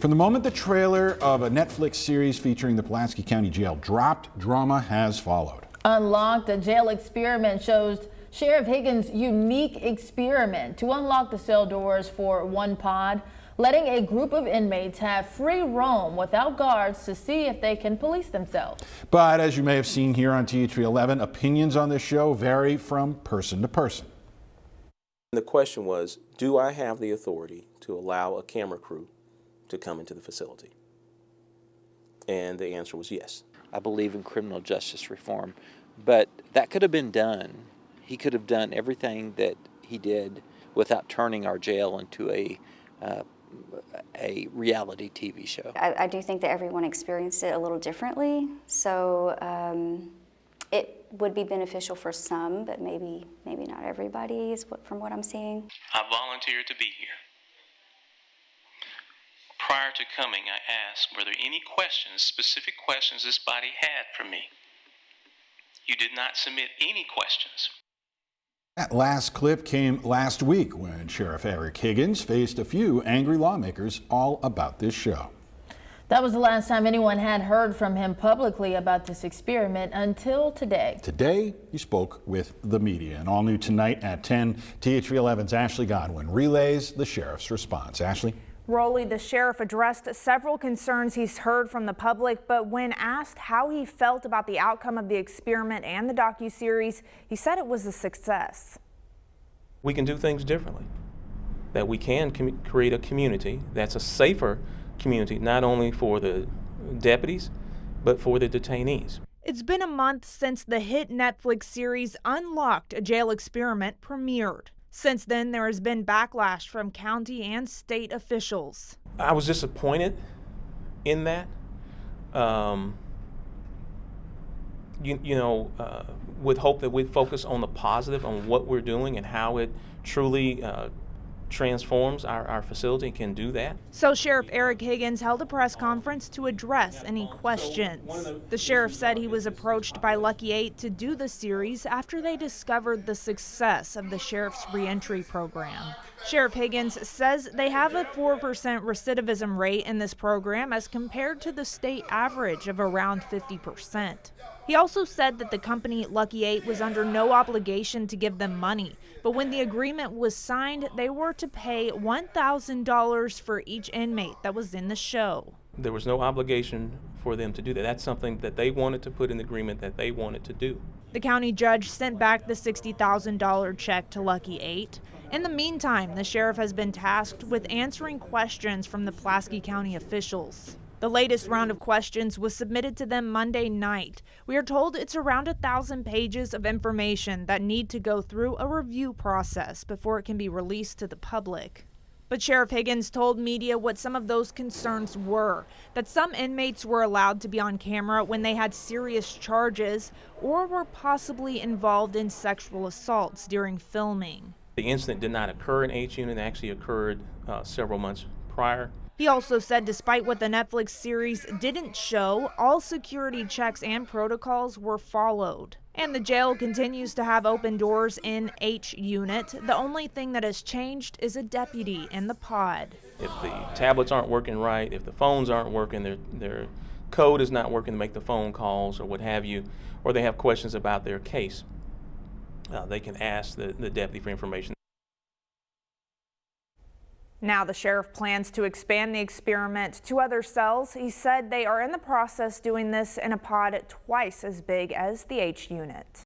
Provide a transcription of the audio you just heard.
From the moment the trailer of a Netflix series featuring the Pulaski County Jail dropped, drama has followed. Unlocked, a jail experiment shows Sheriff Higgins' unique experiment to unlock the cell doors for one pod, letting a group of inmates have free roam without guards to see if they can police themselves. But as you may have seen here on THV 11, opinions on this show vary from person to person. The question was, do I have the authority to allow a camera crew to come into the facility? And the answer was yes. I believe in criminal justice reform, but that could have been done. He could have done everything that he did without turning our jail into a reality TV show. I do think that everyone experienced it a little differently, so it would be beneficial for some, but maybe not everybody is from what I'm seeing. I volunteered to be here. Prior to coming, I asked were there any questions, specific questions this body had for me. You did not submit any questions. That last clip came last week when Sheriff Eric Higgins faced a few angry lawmakers all about this show. That was the last time anyone had heard from him publicly about this experiment until today. Today, he spoke with the media. And all new tonight at 10, THV 11's Ashley Godwin relays the sheriff's response. Ashley? Rowley, the sheriff addressed several concerns he's heard from the public, but when asked how he felt about the outcome of the experiment and the docuseries, he said it was a success. We can do things differently, that we can create a community that's a safer community, not only for the deputies, but for the detainees. It's been a month since the hit Netflix series Unlocked, a Jail Experiment premiered. Since then, there has been backlash from county and state officials. I was disappointed in that. With hope that we'd focus on the positive, on what we're doing and how it truly transforms our facility and can do that. So Sheriff Eric Higgins held a press conference to address any questions. The sheriff said he was approached by Lucky 8 to do the series after they discovered the success of the sheriff's reentry program. Sheriff Higgins says they have a 4% recidivism rate in this program as compared to the state average of around 50%. He also said that the company Lucky 8 was under no obligation to give them money, but when the agreement was signed, they were to pay $1,000 for each inmate that was in the show. There was no obligation for them to do that. That's something that they wanted to put in the agreement that they wanted to do. The county judge sent back the $60,000 check to Lucky 8. In the meantime, the sheriff has been tasked with answering questions from the Pulaski County officials. The latest round of questions was submitted to them Monday night. We are told it's around 1,000 pages of information that need to go through a review process before it can be released to the public. But Sheriff Higgins told media what some of those concerns were, that some inmates were allowed to be on camera when they had serious charges or were possibly involved in sexual assaults during filming. The incident did not occur in H Unit, it actually occurred several months prior. He also said despite what the Netflix series didn't show, all security checks and protocols were followed. And the jail continues to have open doors in H Unit. The only thing that has changed is a deputy in the pod. If the tablets aren't working right, if the phones aren't working, their code is not working to make the phone calls or what have you, or they have questions about their case, they can ask the deputy for information. Now the sheriff plans to expand the experiment to other cells. He said they are in the process doing this in a pod twice as big as the H Unit.